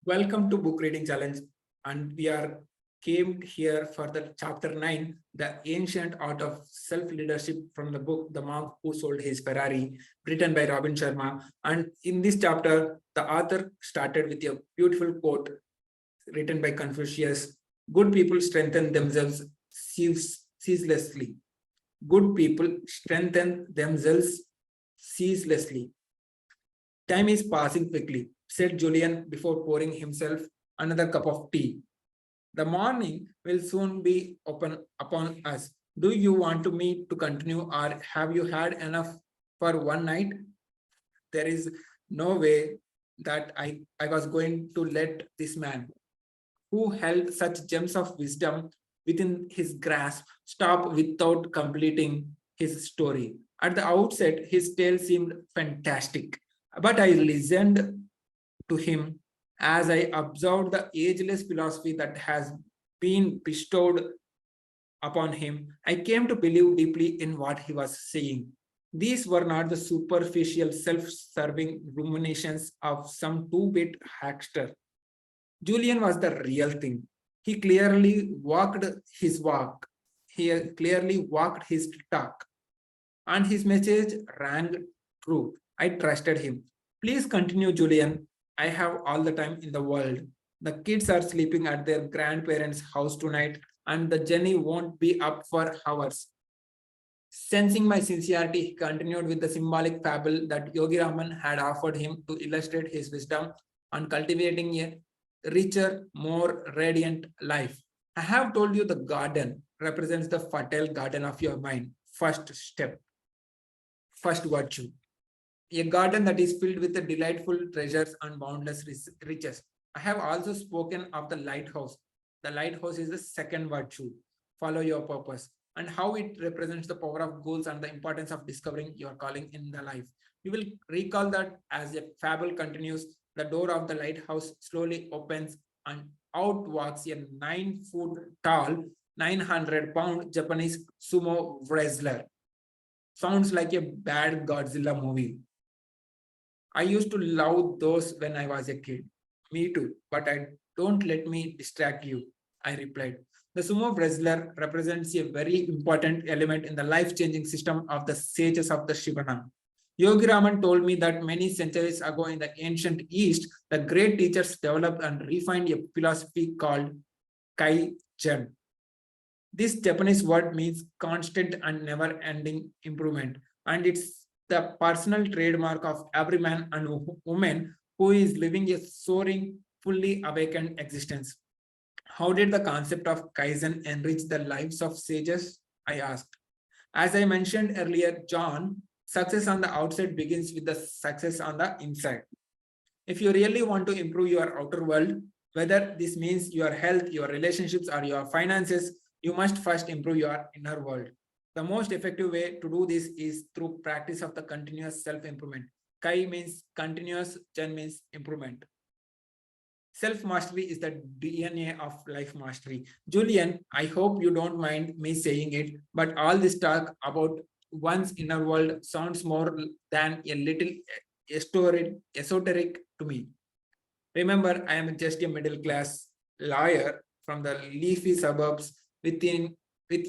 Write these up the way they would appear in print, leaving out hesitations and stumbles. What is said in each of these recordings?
Welcome to Book Reading Challenge, and we are came here for the chapter 9, The Ancient Art of Self-Leadership from the book The Monk Who Sold His Ferrari, written by Robin Sharma. And in this chapter, the author started with a beautiful quote written by Confucius: Good people strengthen themselves ceaselessly. Good people strengthen themselves ceaselessly. Time is passing quickly, said Julian before pouring himself another cup of tea. The morning will soon be open upon us. Do you want me to continue, or have you had enough for one night? There is no way that I was going to let this man, who held such gems of wisdom within his grasp, stop without completing his story. At the outset, his tale seemed fantastic, but I listened to him as I observed the ageless philosophy that has been bestowed upon him. I came to believe deeply in what he was saying. These were not the superficial, self serving ruminations of some two-bit hackster. Julian was the real thing. He clearly walked his walk. He clearly walked his talk. And his message rang true. I trusted him. Please continue, Julian. I have all the time in the world. The kids are sleeping at their grandparents' house tonight, and the journey won't be up for hours. Sensing my sincerity, he continued with the symbolic fable that Yogi Raman had offered him to illustrate his wisdom on cultivating a richer, more radiant life. I have told you the garden represents the fertile garden of your mind. First step, first virtue. A garden that is filled with the delightful treasures and boundless riches. I have also spoken of the lighthouse. The lighthouse is the second virtue. Follow your purpose and how it represents the power of goals and the importance of discovering your calling in the life. You will recall that as the fable continues, the door of the lighthouse slowly opens and out walks a 9 foot tall, 900-pound Japanese sumo wrestler. Sounds like a bad Godzilla movie. I used to love those when I was a kid. Me too, but I don't let me distract you, I replied. The sumo wrestler represents a very important element in the life-changing system of the sages of the Shivana. Yogi Raman told me that many centuries ago in the ancient East, the great teachers developed and refined a philosophy called Kai-Jen. This Japanese word means constant and never-ending improvement, and it's the personal trademark of every man and woman who is living a soaring, fully awakened existence. How did the concept of Kaizen enrich the lives of sages? I asked. As I mentioned earlier, John, success on the outside begins with the success on the inside. If you really want to improve your outer world, whether this means your health, your relationships, or your finances, you must first improve your inner world. The most effective way to do this is through practice of the continuous self-improvement. Kai means continuous, Chen means improvement. Self-mastery is the DNA of life mastery. Julian, I hope you don't mind me saying it, but all this talk about one's inner world sounds more than a little esoteric to me. Remember, I am just a middle class lawyer from the leafy suburbs with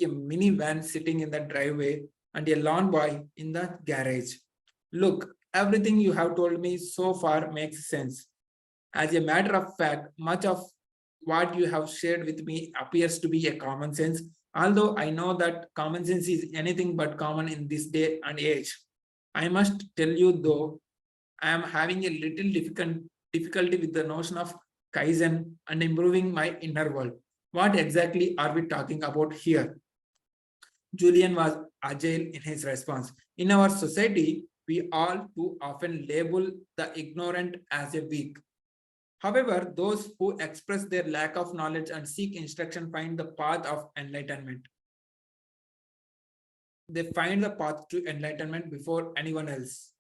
a minivan sitting in the driveway and a lawn boy in the garage. Look, everything you have told me so far makes sense. As a matter of fact, much of what you have shared with me appears to be a common sense, although I know that common sense is anything but common in this day and age. I must tell you though, I am having a little difficulty with the notion of Kaizen and improving my inner world. What exactly are we talking about here? Julian was agile in his response. In our society, we all too often label the ignorant as a weak. However, those who express their lack of knowledge and seek instruction find the path of enlightenment. They find the path to enlightenment before anyone else.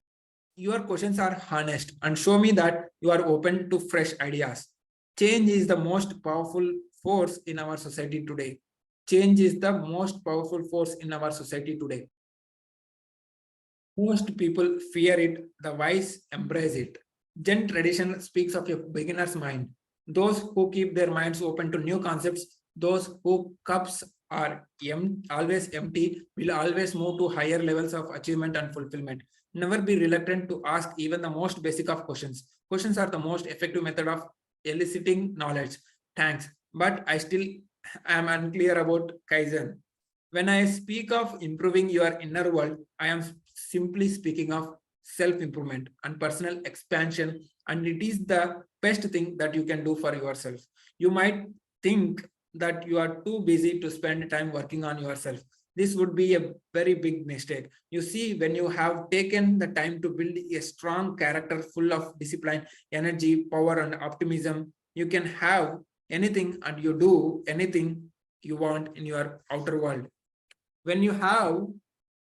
Your questions are honest and show me that you are open to fresh ideas. Change is the most powerful force in our society today. Change is the most powerful force in our society today. Most people fear it, the wise embrace it. Zen tradition speaks of a beginner's mind. Those who keep their minds open to new concepts, those who cups are always empty, will always move to higher levels of achievement and fulfillment. Never be reluctant to ask even the most basic of questions. Questions are the most effective method of eliciting knowledge. Thanks, but I still am unclear about Kaizen. When I speak of improving your inner world, I am simply speaking of self improvement and personal expansion, and it is the best thing that you can do for yourself. You might think that you are too busy to spend time working on yourself. This would be a very big mistake. You see, when you have taken the time to build a strong character full of discipline, energy, power, and optimism, you can have anything and you do anything you want in your outer world. When you have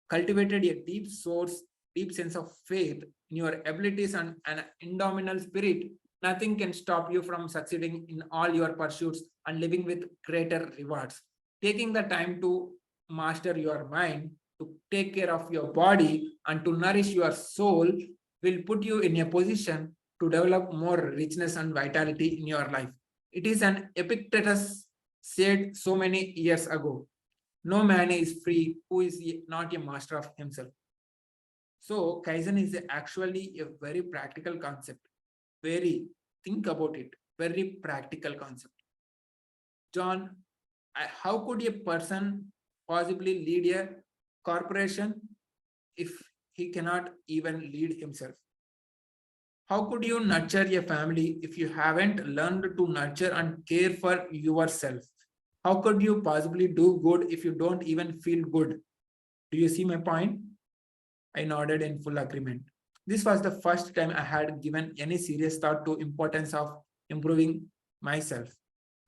cultivated a deep sense of faith in your abilities and an indomitable spirit, nothing can stop you from succeeding in all your pursuits and living with greater rewards. Taking the time to master your mind, to take care of your body, and to nourish your soul will put you in a position to develop more richness and vitality in your life. It is an Epictetus said so many years ago, no man is free who is not a master of himself. So Kaizen is actually a very practical concept. Very, think about it, very practical concept. John, how could a person possibly lead a corporation if he cannot even lead himself? How could you nurture a family if you haven't learned to nurture and care for yourself? How could you possibly do good if you don't even feel good? Do you see my point? I nodded in full agreement. This was the first time I had given any serious thought to importance of improving myself.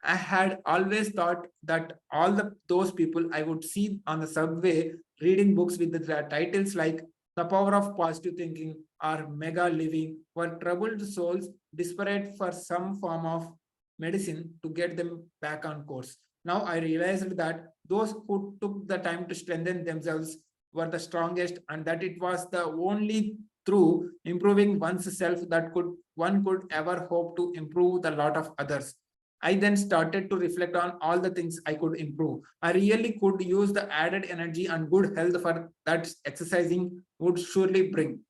I had always thought that all those people I would see on the subway reading books with the titles like The Power of Positive Thinking or Mega Living were troubled souls desperate for some form of medicine to get them back on course. Now I realized that those who took the time to strengthen themselves were the strongest, and that it was the only through improving one's self that one could ever hope to improve the lot of others. I then started to reflect on all the things I could improve. I really could use the added energy and good health for that exercising would surely bring.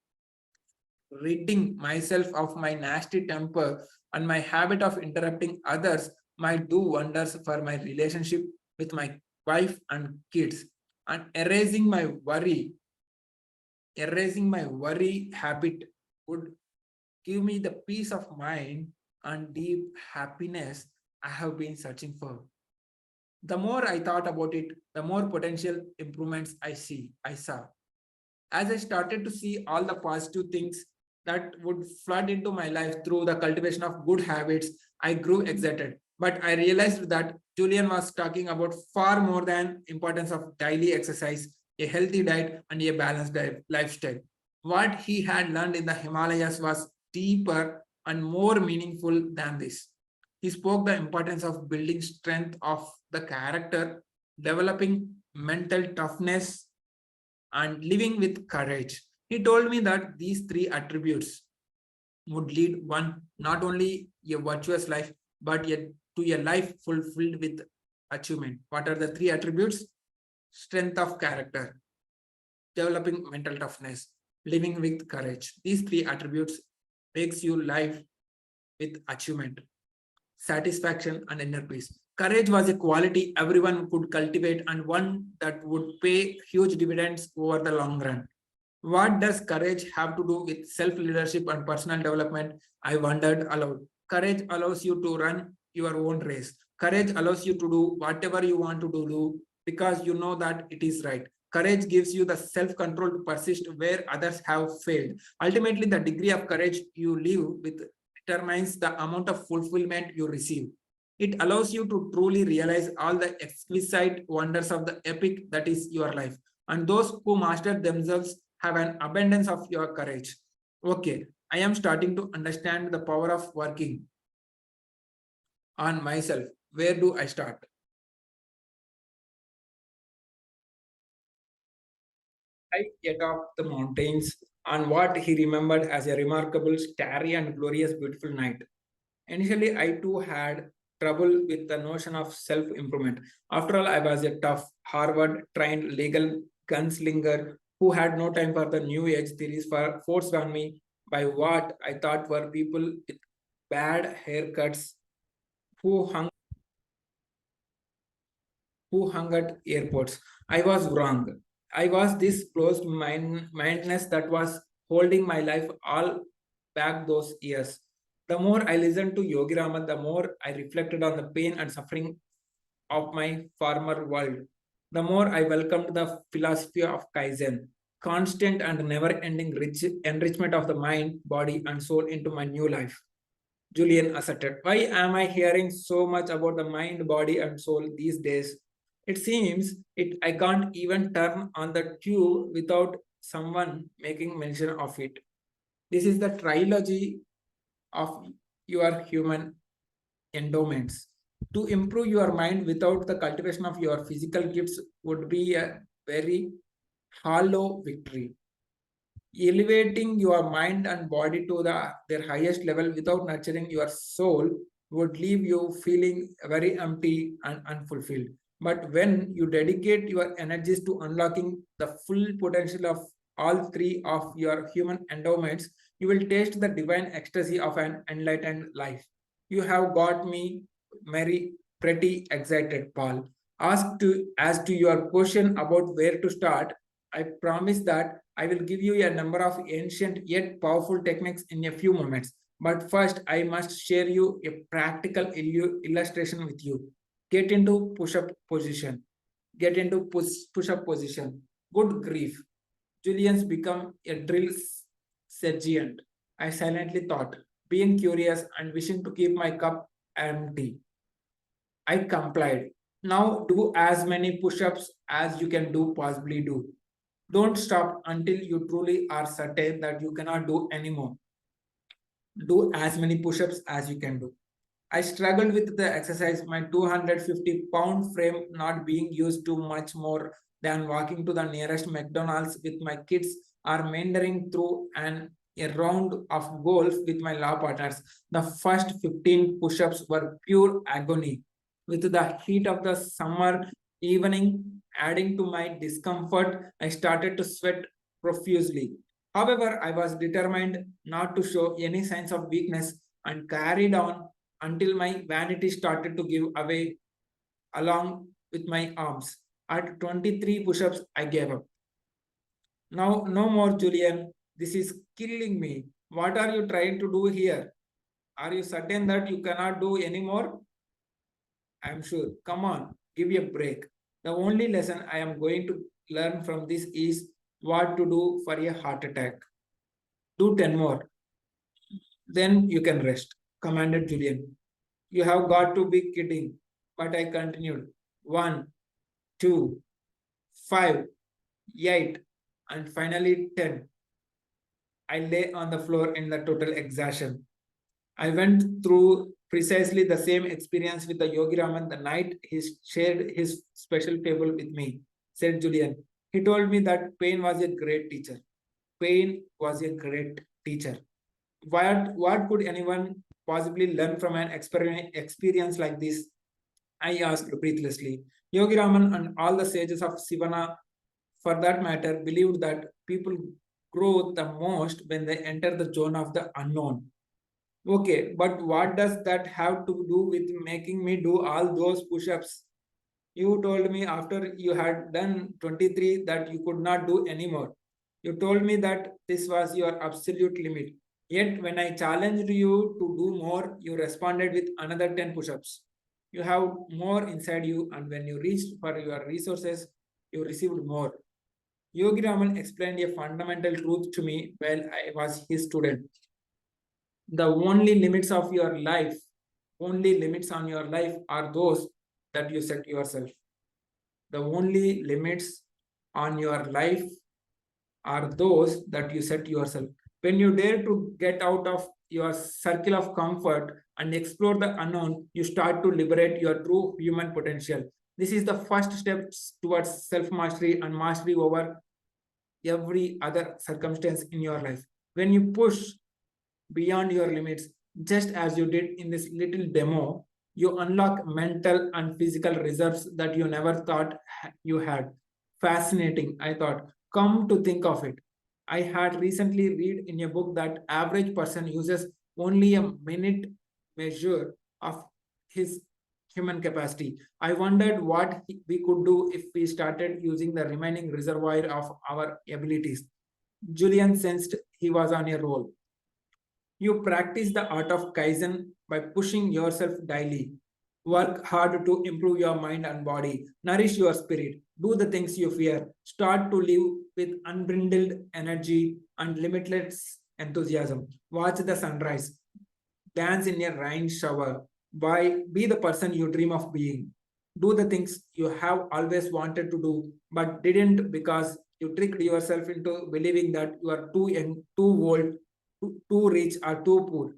Ridding myself of my nasty temper and my habit of interrupting others might do wonders for my relationship with my wife and kids. And erasing my worry habit would give me the peace of mind and deep happiness I have been searching for. The more I thought about it, the more potential improvements I saw. As I started to see all the positive things that would flood into my life through the cultivation of good habits, I grew excited. But I realized that Julian was talking about far more than importance of daily exercise, a healthy diet, and a balanced lifestyle. What he had learned in the Himalayas was deeper and more meaningful than this. He spoke the importance of building strength of the character, developing mental toughness, and living with courage. He told me that these three attributes would lead one not only a virtuous life, but yet to a life fulfilled with achievement. What are the three attributes? Strength of character, developing mental toughness, living with courage. These three attributes makes you life with achievement, satisfaction, and inner peace. Courage was a quality everyone could cultivate and one that would pay huge dividends over the long run. What does courage have to do with self leadership and personal development? I wondered aloud. Courage allows you to run your own race. Courage allows you to do whatever you want to do because you know that it is right. Courage gives you the self control to persist where others have failed. Ultimately, the degree of courage you live with determines the amount of fulfillment you receive. It allows you to truly realize all the exquisite wonders of the epic that is your life. And those who master themselves have an abundance of your courage. Okay, I am starting to understand the power of working on myself. Where do I start? I get off the mountains on what he remembered as a remarkable, starry, and glorious, beautiful night. Initially, I too had trouble with the notion of self-improvement. After all, I was a tough, Harvard-trained legal gunslinger who had no time for the new age theories forced on me by what I thought were people with bad haircuts who hung at airports. I was wrong. I was this closed mindedness that was holding my life all back those years. The more I listened to Yogi Raman, the more I reflected on the pain and suffering of my former world. The more I welcomed the philosophy of Kaizen, constant and never ending enrichment of the mind, body, and soul into my new life. Julian asserted. Why am I hearing so much about the mind, body, and soul these days? It seems I can't even turn on the tube without someone making mention of it. This is the trilogy of your human endowments. To improve your mind without the cultivation of your physical gifts would be a very hollow victory. Elevating your mind and body to their highest level without nurturing your soul would leave you feeling very empty and unfulfilled. But when you dedicate your energies to unlocking the full potential of all three of your human endowments, you will taste the divine ecstasy of an enlightened life. You have got me very pretty excited, Paul. As to your question about where to start, I promise that I will give you a number of ancient yet powerful techniques in a few moments. But first, I must share you a practical illustration with you. Get into push-up position. Get into push-up position. Good grief. Julian's become a drill sergeant. I silently thought, being curious and wishing to keep my cup empty. I complied. Now do as many push-ups as you can do possibly do. Don't stop until you truly are certain that you cannot do anymore. Do as many push-ups as you can do. I struggled with the exercise, my 250-pound frame not being used to much more than walking to the nearest McDonald's with my kids or meandering through a round of golf with my law partners. The first 15 push-ups were pure agony. With the heat of the summer evening adding to my discomfort, I started to sweat profusely. However, I was determined not to show any signs of weakness and carried on until my vanity started to give away along with my arms. At 23 push-ups, I gave up. Now, no more, Julian. This is killing me. What are you trying to do here? Are you certain that you cannot do any more? I'm sure. Come on, give me a break. The only lesson I am going to learn from this is what to do for a heart attack. Do 10 more. Then you can rest, commanded Julian. You have got to be kidding. But I continued. 1, 2, 5, 8, and finally 10. I lay on the floor in the total exhaustion. I went through precisely the same experience with the Yogi Raman the night he shared his special table with me, said Julian. He told me that pain was a great teacher. Pain was a great teacher. What could anyone possibly learn from an experience like this? I asked breathlessly. Yogi Raman and all the sages of Sivana, for that matter, believed that people grow the most when they enter the zone of the unknown. Okay, but what does that have to do with making me do all those push-ups? You told me after you had done 23 that you could not do anymore. You told me that this was your absolute limit. Yet when I challenged you to do more, you responded with another 10 push-ups. You have more inside you, and when you reached for your resources, you received more. Yogi Raman explained a fundamental truth to me while I was his student. The only limits on your life are those that you set yourself. The only limits on your life are those that you set yourself. When you dare to get out of your circle of comfort and explore the unknown, you start to liberate your true human potential. This is the first step towards self mastery and mastery over every other circumstance in your life. When you push beyond your limits, Just as you did in this little demo, you unlock mental and physical reserves that you never thought you had. Fascinating, I thought. Come to think of it, I had recently read in a book that average person uses only a minute measure of his human capacity. I wondered what we could do if we started using the remaining reservoir of our abilities. Julian sensed he was on a roll. You practice the art of Kaizen by pushing yourself daily. Work hard to improve your mind and body. Nourish your spirit. Do the things you fear. Start to live with unbridled energy and limitless enthusiasm. Watch the sunrise. Dance in a rain shower. Be the person you dream of being. Do the things you have always wanted to do but didn't because you tricked yourself into believing that you are too young, too old, too rich, or too poor.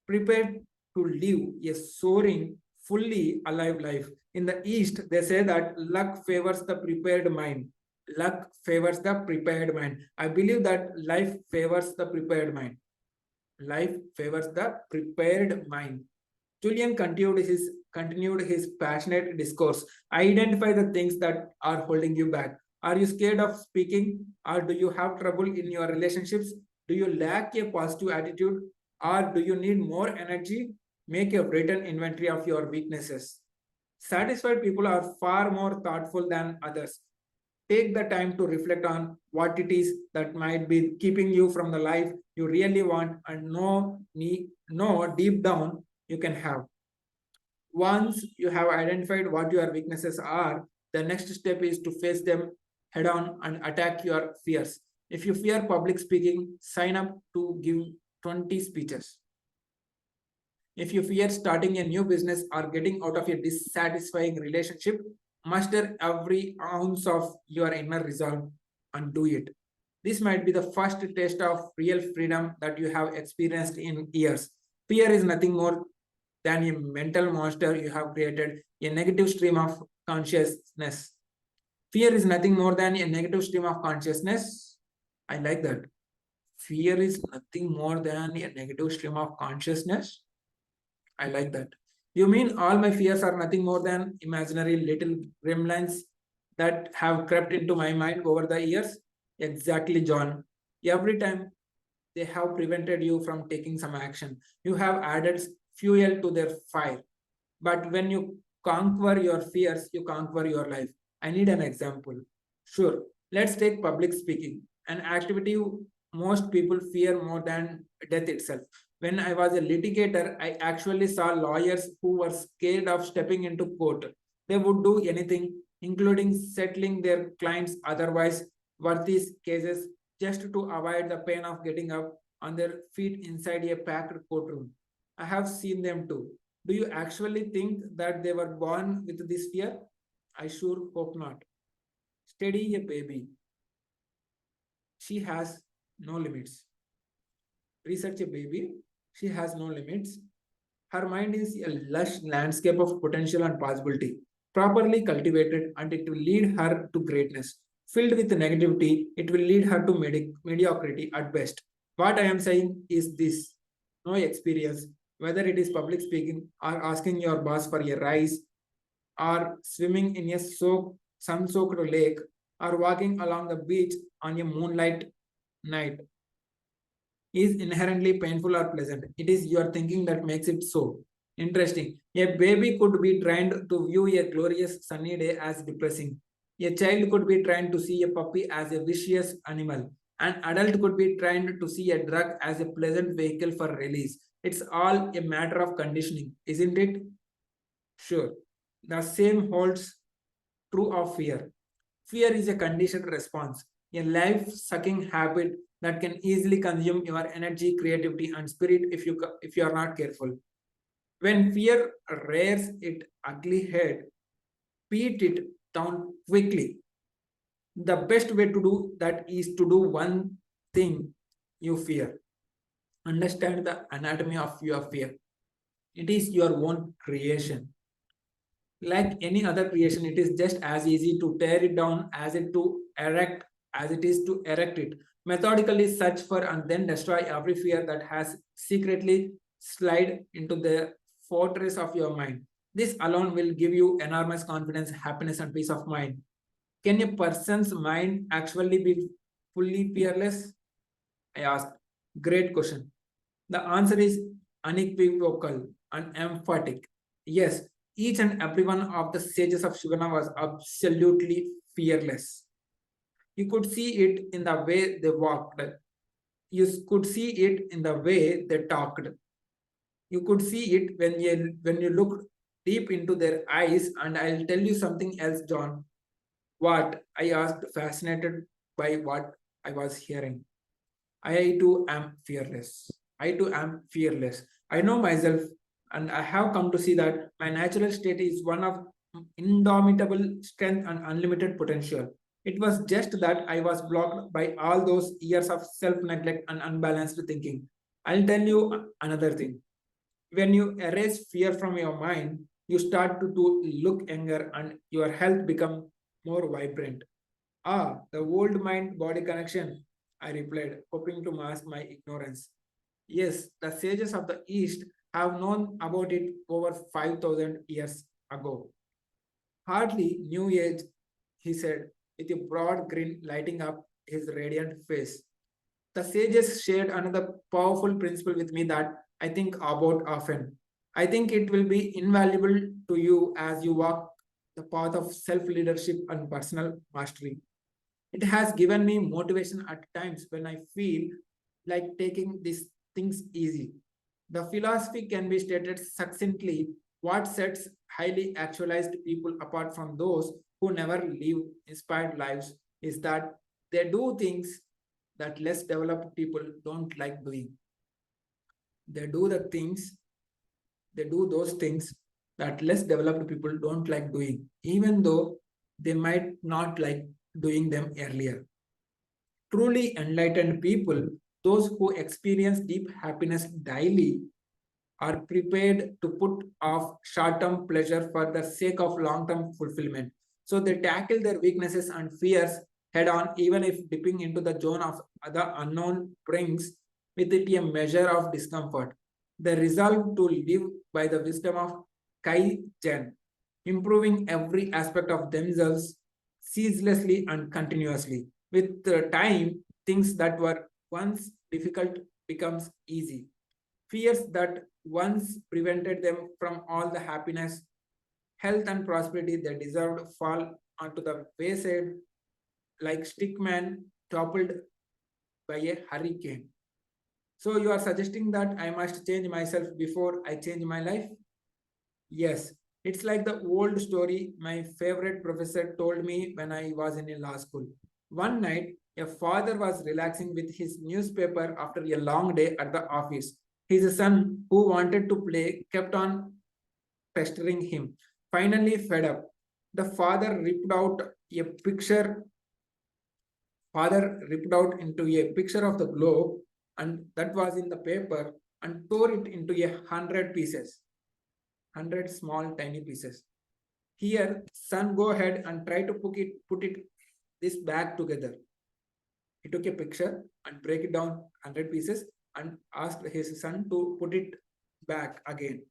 Prepared to live a soaring, fully alive life. In the East, they say that luck favors the prepared mind. Luck favors the prepared mind. I believe that life favors the prepared mind. Life favors the prepared mind. Julian continued his passionate discourse. Identify the things that are holding you back. Are you scared of speaking, or do you have trouble in your relationships? Do you lack a positive attitude, or do you need more energy? Make a written inventory of your weaknesses. Satisfied people are far more thoughtful than others. Take the time to reflect on what it is that might be keeping you from the life you really want and know deep down you can have. Once you have identified what your weaknesses are, the next step is to face them head on and attack your fears. If you fear public speaking, sign up to give 20 speeches. If you fear starting a new business or getting out of a dissatisfying relationship, muster every ounce of your inner resolve and do it. This might be the first taste of real freedom that you have experienced in years. Fear is nothing more than a mental monster you have created, a negative stream of consciousness. Fear is nothing more than a negative stream of consciousness. I like that. Fear is nothing more than a negative stream of consciousness. I like that. You mean all my fears are nothing more than imaginary little gremlins that have crept into my mind over the years? Exactly, John. Every time they have prevented you from taking some action, you have added fuel to their fire. But when you conquer your fears, you conquer your life. I need an example. Sure, let's take public speaking, an activity most people fear more than death itself. When I was a litigator, I actually saw lawyers who were scared of stepping into court. They would do anything, including settling their clients' otherwise worthy cases, just to avoid the pain of getting up on their feet inside a packed courtroom. I have seen them too. Do you actually think that they were born with this fear? I sure hope not. Steady a baby. She has no limits. Research a baby. She has no limits. Her mind is a lush landscape of potential and possibility, properly cultivated, and it will lead her to greatness. Filled with negativity, it will lead her to mediocrity at best. What I am saying is this: no experience, whether it is public speaking or asking your boss for a rise, or swimming in a sun-soaked lake, or walking along the beach on a moonlight night, is inherently painful or pleasant. It is your thinking that makes it so. Interesting. A baby could be trained to view a glorious sunny day as depressing. A child could be trained to see a puppy as a vicious animal. An adult could be trained to see a drug as a pleasant vehicle for release. It's all a matter of conditioning, isn't it? Sure. The same holds true of fear. Fear is a conditioned response, a life sucking habit that can easily consume your energy, creativity, and spirit if you are not careful. When fear rears its ugly head, beat it down quickly. The best way to do that is to do one thing you fear. Understand the anatomy of your fear. It is your own creation. Like any other creation, it is just as easy to tear it down as it is to erect it. Methodically search for and then destroy every fear that has secretly slide into the fortress of your mind. This alone will give you enormous confidence, happiness, and peace of mind. Can a person's mind actually be fully fearless? I asked. Great question. The answer is unequivocal and emphatic. Yes, each and every one of the sages of Shivana was absolutely fearless. You could see it in the way they walked. You could see it in the way they talked. You could see it when you looked deep into their eyes. And I'll tell you something else, John. What I asked, fascinated by what I was hearing. I too am fearless. I too am fearless. I know myself, and I have come to see that my natural state is one of indomitable strength and unlimited potential. It was just that I was blocked by all those years of self neglect and unbalanced thinking. I'll tell you another thing. When you erase fear from your mind, you start to look younger and your health become more vibrant. Ah, the old mind body connection, I replied, hoping to mask my ignorance. Yes, the sages of the East have known about it over 5,000 years ago. Hardly new age, he said, with a broad grin lighting up his radiant face. The sages shared another powerful principle with me that I think about often. I think it will be invaluable to you as you walk the path of self leadership and personal mastery. It has given me motivation at times when I feel like taking these things easy. The philosophy can be stated succinctly: what sets highly actualized people apart from those who never live inspired lives is that they do things that less developed people don't like doing. They do the things, they do those things that less developed people don't like doing, even though they might not like doing them earlier. Truly enlightened people, those who experience deep happiness daily, are prepared to put off short term pleasure for the sake of long term fulfillment. So they tackle their weaknesses and fears head on, even if dipping into the zone of the unknown brings with it a measure of discomfort. They resolve to live by the wisdom of Kai Chen, improving every aspect of themselves ceaselessly and continuously. With time, things that were once difficult becomes easy. Fears that once prevented them from all the happiness, health, and prosperity they deserved fall onto the wayside like stickman toppled by a hurricane. So you are suggesting that I must change myself before I change my life? Yes, it's like the old story my favorite professor told me when I was in a law school. One night, a father was relaxing with his newspaper after a long day at the office. His son, who wanted to play, kept on pestering him. Finally, fed up, the father ripped out into a picture of the globe and that was in the paper and tore it into 100 pieces, 100 small tiny pieces. Here, son, go ahead and try to put it this back together. He took a picture and break it down 100 pieces and asked his son to put it back again.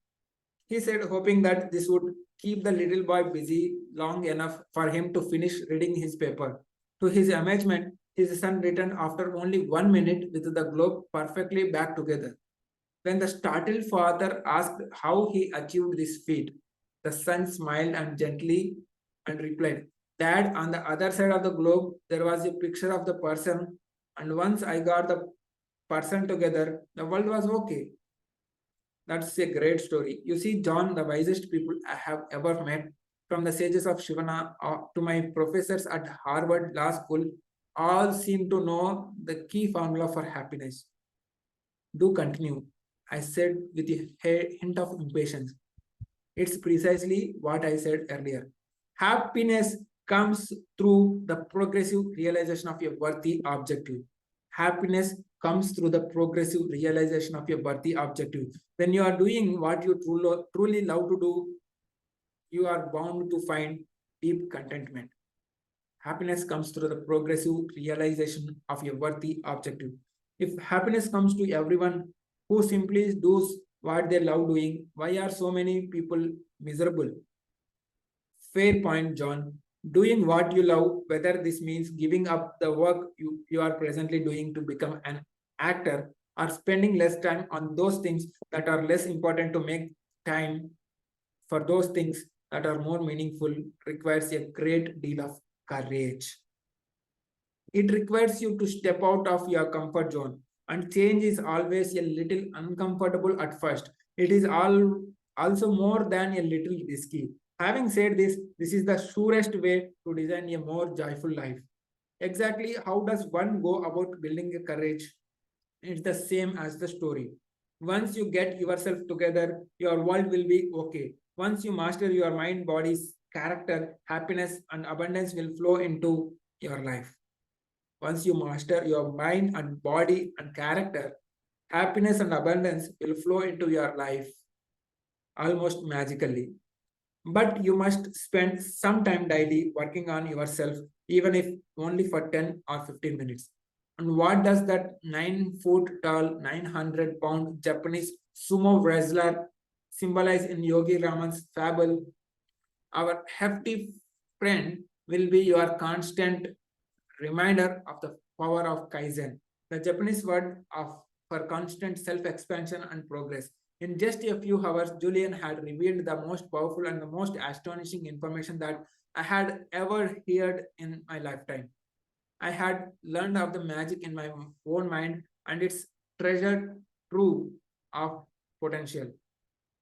He said, hoping that this would keep the little boy busy long enough for him to finish reading his paper. To his amazement, his son returned after only 1 minute with the globe perfectly back together. When the startled father asked how he achieved this feat, the son smiled and gently and replied, Dad, on the other side of the globe, there was a picture of the person, and once I got the person together, the world was okay. That's a great story. You see, John, the wisest people I have ever met, from the sages of Shivana to my professors at Harvard Law School, all seem to know the key formula for happiness. Do continue, I said with a hint of impatience. It's precisely what I said earlier. Happiness comes through the progressive realization of a worthy objective. Happiness comes through the progressive realization of a worthy objective. When you are doing what you truly love to do, you are bound to find deep contentment. Happiness comes through the progressive realization of a worthy objective. If happiness comes to everyone who simply does what they love doing. Why are so many people miserable? Fair point, John. Doing what you love, whether this means giving up the work you are presently doing to become an actor or spending less time on those things that are less important to make time for those things that are more meaningful, requires a great deal of courage. It requires you to step out of your comfort zone, and change is always a little uncomfortable at first. It is also more than a little risky. Having said this, this is the surest way to design a more joyful life. Exactly how does one go about building a courage? It's the same as the story. Once you get yourself together, your world will be okay. Once you master your mind, body's character, happiness, and abundance will flow into your life. Once you master your mind and body and character, happiness and abundance will flow into your life almost magically. But you must spend some time daily working on yourself, even if only for 10 or 15 minutes. And what does that 9 foot tall, 900-pound Japanese sumo wrestler symbolize in Yogi Raman's fable? Our hefty friend will be your constant reminder of the power of Kaizen, the Japanese word for constant self-expansion and progress. In just a few hours, Julian had revealed the most powerful and the most astonishing information that I had ever heard in my lifetime. I had learned of the magic in my own mind and its treasured trove of potential.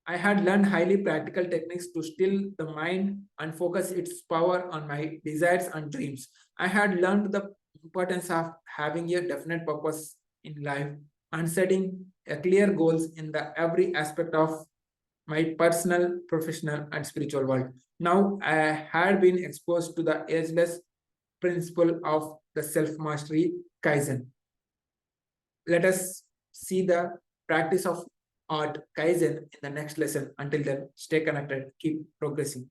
I had learned highly practical techniques to still the mind and focus its power on my desires and dreams. I had learned the importance of having a definite purpose in life and setting a clear goals in the every aspect of my personal, professional, and spiritual world. Now I had been exposed to the ageless principle of the self-mastery Kaizen. Let us see the practice of art Kaizen in the next lesson. Until then, stay connected, keep progressing.